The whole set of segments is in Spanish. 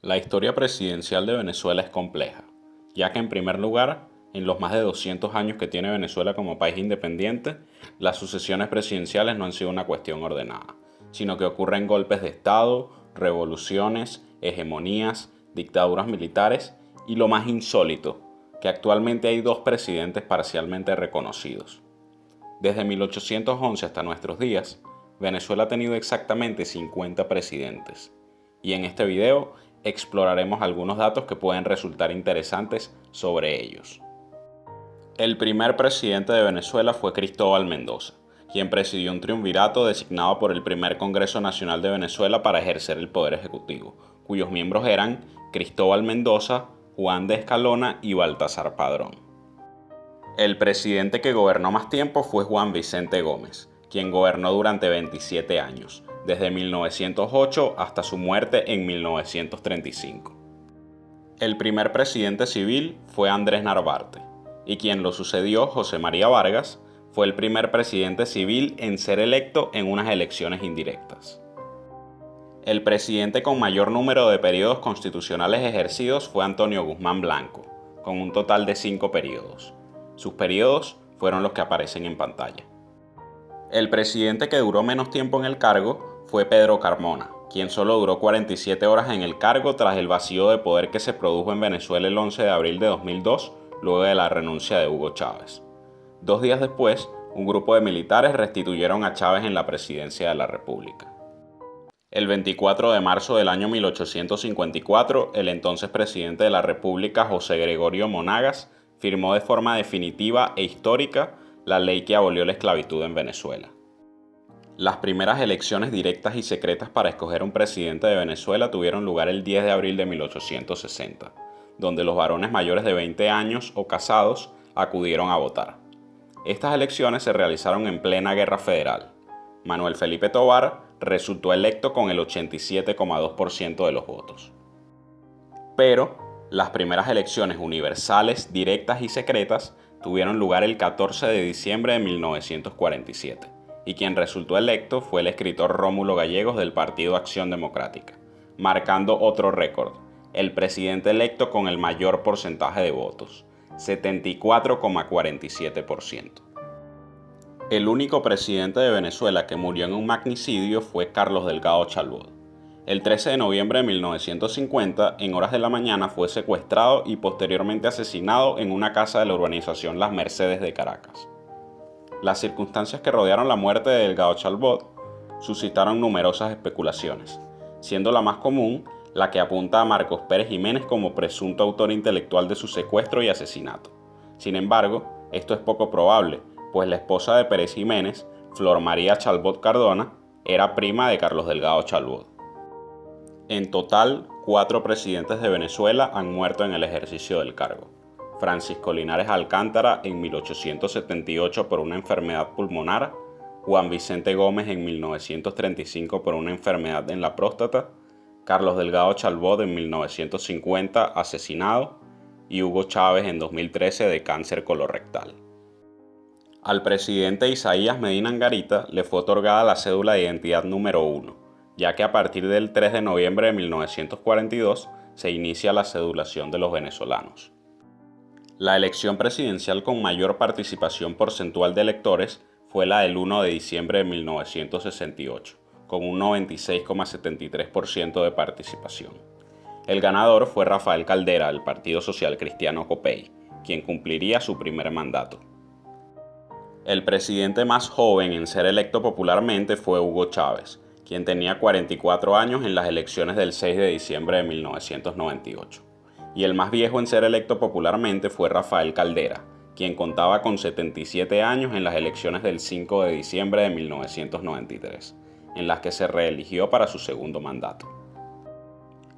La historia presidencial de Venezuela es compleja, ya que en primer lugar, en los más de 200 años que tiene Venezuela como país independiente, las sucesiones presidenciales no han sido una cuestión ordenada, sino que ocurren golpes de Estado, revoluciones, hegemonías, dictaduras militares y lo más insólito, que actualmente hay dos presidentes parcialmente reconocidos. Desde 1811 hasta nuestros días, Venezuela ha tenido exactamente 50 presidentes, y en este video exploraremos algunos datos que pueden resultar interesantes sobre ellos. El primer presidente de Venezuela fue Cristóbal Mendoza, quien presidió un triunvirato designado por el primer Congreso Nacional de Venezuela para ejercer el poder ejecutivo, cuyos miembros eran Cristóbal Mendoza, Juan de Escalona y Baltasar Padrón. El presidente que gobernó más tiempo fue Juan Vicente Gómez, quien gobernó durante 27 años, desde 1908 hasta su muerte en 1935. El primer presidente civil fue Andrés Narvarte, y quien lo sucedió, José María Vargas, fue el primer presidente civil en ser electo en unas elecciones indirectas. El presidente con mayor número de periodos constitucionales ejercidos fue Antonio Guzmán Blanco, con un total de 5 periodos. Sus periodos fueron los que aparecen en pantalla. El presidente que duró menos tiempo en el cargo fue Pedro Carmona, quien solo duró 47 horas en el cargo tras el vacío de poder que se produjo en Venezuela el 11 de abril de 2002, luego de la renuncia de Hugo Chávez. 2 días después, un grupo de militares restituyeron a Chávez en la presidencia de la República. El 24 de marzo del año 1854, el entonces presidente de la República, José Gregorio Monagas, firmó de forma definitiva e histórica la ley que abolió la esclavitud en Venezuela. Las primeras elecciones directas y secretas para escoger un presidente de Venezuela tuvieron lugar el 10 de abril de 1860, donde los varones mayores de 20 años o casados acudieron a votar. Estas elecciones se realizaron en plena guerra federal. Manuel Felipe Tovar resultó electo con el 87,2% de los votos. Pero las primeras elecciones universales, directas y secretas tuvieron lugar el 14 de diciembre de 1947, y quien resultó electo fue el escritor Rómulo Gallegos del Partido Acción Democrática, marcando otro récord, el presidente electo con el mayor porcentaje de votos, 74,47%. El único presidente de Venezuela que murió en un magnicidio fue Carlos Delgado Chalbaud. El 13 de noviembre de 1950, en horas de la mañana, fue secuestrado y posteriormente asesinado en una casa de la urbanización Las Mercedes de Caracas. Las circunstancias que rodearon la muerte de Delgado Chalbaud suscitaron numerosas especulaciones, siendo la más común la que apunta a Marcos Pérez Jiménez como presunto autor intelectual de su secuestro y asesinato. Sin embargo, esto es poco probable, pues la esposa de Pérez Jiménez, Flor María Chalbaud Cardona, era prima de Carlos Delgado Chalbaud. En total, 4 presidentes de Venezuela han muerto en el ejercicio del cargo. Francisco Linares Alcántara en 1878 por una enfermedad pulmonar, Juan Vicente Gómez en 1935 por una enfermedad en la próstata, Carlos Delgado Chalbaud en 1950 asesinado y Hugo Chávez en 2013 de cáncer colorectal. Al presidente Isaías Medina Angarita le fue otorgada la cédula de identidad número 1, ya que a partir del 3 de noviembre de 1942 se inicia la cedulación de los venezolanos. La elección presidencial con mayor participación porcentual de electores fue la del 1 de diciembre de 1968, con un 96,73% de participación. El ganador fue Rafael Caldera, del Partido Social Cristiano Copey, quien cumpliría su primer mandato. El presidente más joven en ser electo popularmente fue Hugo Chávez, quien tenía 44 años en las elecciones del 6 de diciembre de 1998. Y el más viejo en ser electo popularmente fue Rafael Caldera, quien contaba con 77 años en las elecciones del 5 de diciembre de 1993, en las que se reeligió para su segundo mandato.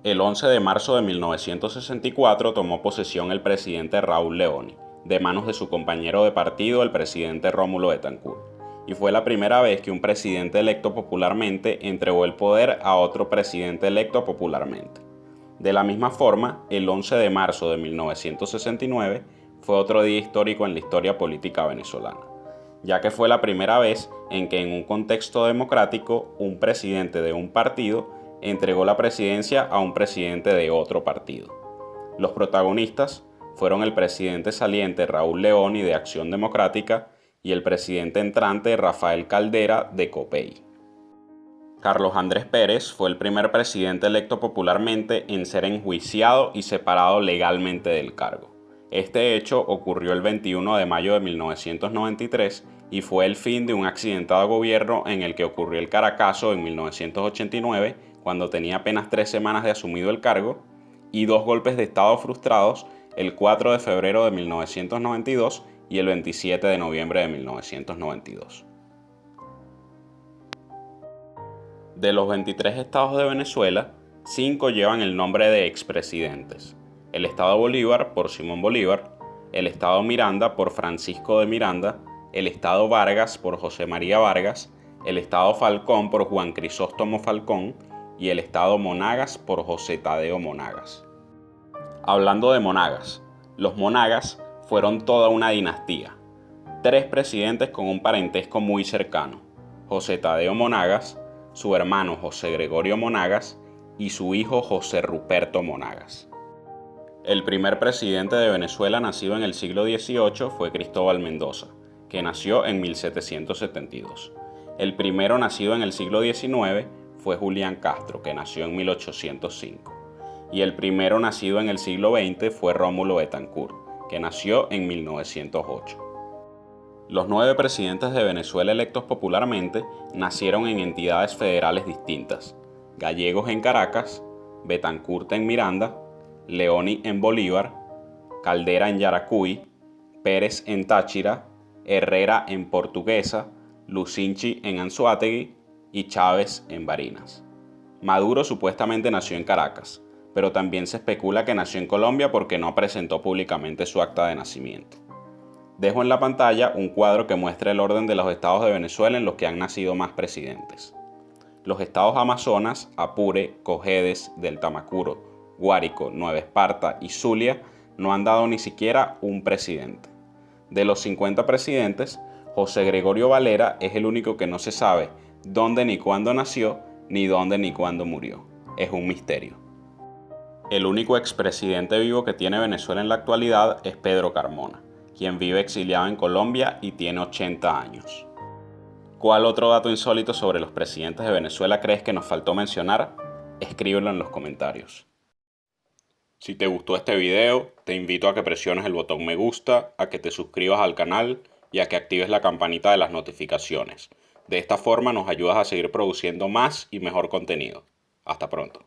El 11 de marzo de 1964 tomó posesión el presidente Raúl Leoni, de manos de su compañero de partido, el presidente Rómulo Betancourt, y fue la primera vez que un presidente electo popularmente entregó el poder a otro presidente electo popularmente. De la misma forma, el 11 de marzo de 1969 fue otro día histórico en la historia política venezolana, ya que fue la primera vez en que en un contexto democrático un presidente de un partido entregó la presidencia a un presidente de otro partido. Los protagonistas fueron el presidente saliente Raúl Leoni de Acción Democrática y el presidente entrante Rafael Caldera de COPEI. Carlos Andrés Pérez fue el primer presidente electo popularmente en ser enjuiciado y separado legalmente del cargo. Este hecho ocurrió el 21 de mayo de 1993 y fue el fin de un accidentado gobierno en el que ocurrió el Caracazo en 1989, cuando tenía apenas 3 semanas de asumido el cargo, y 2 golpes de Estado frustrados el 4 de febrero de 1992 y el 27 de noviembre de 1992. De los 23 estados de Venezuela, 5 llevan el nombre de expresidentes. El estado Bolívar por Simón Bolívar, el estado Miranda por Francisco de Miranda, el estado Vargas por José María Vargas, el estado Falcón por Juan Crisóstomo Falcón y el estado Monagas por José Tadeo Monagas. Hablando de Monagas, los Monagas fueron toda una dinastía. 3 presidentes con un parentesco muy cercano: José Tadeo Monagas, su hermano José Gregorio Monagas y su hijo José Ruperto Monagas. El primer presidente de Venezuela nacido en el siglo XVIII fue Cristóbal Mendoza, que nació en 1772. El primero nacido en el siglo XIX fue Julián Castro, que nació en 1805. Y el primero nacido en el siglo XX fue Rómulo Betancourt, que nació en 1908. Los 9 presidentes de Venezuela electos popularmente nacieron en entidades federales distintas: Gallegos en Caracas, Betancourt en Miranda, Leoni en Bolívar, Caldera en Yaracuy, Pérez en Táchira, Herrera en Portuguesa, Lucinchi en Anzoátegui y Chávez en Barinas. Maduro supuestamente nació en Caracas, pero también se especula que nació en Colombia porque no presentó públicamente su acta de nacimiento. Dejo en la pantalla un cuadro que muestra el orden de los estados de Venezuela en los que han nacido más presidentes. Los estados Amazonas, Apure, Cojedes, del Tamacuro, Guárico, Nueva Esparta y Zulia no han dado ni siquiera un presidente. De los 50 presidentes, José Gregorio Valera es el único que no se sabe dónde ni cuándo nació, ni dónde ni cuándo murió. Es un misterio. El único expresidente vivo que tiene Venezuela en la actualidad es Pedro Carmona, quien vive exiliado en Colombia y tiene 80 años. ¿Cuál otro dato insólito sobre los presidentes de Venezuela crees que nos faltó mencionar? Escríbelo en los comentarios. Si te gustó este video, te invito a que presiones el botón me gusta, a que te suscribas al canal y a que actives la campanita de las notificaciones. De esta forma nos ayudas a seguir produciendo más y mejor contenido. Hasta pronto.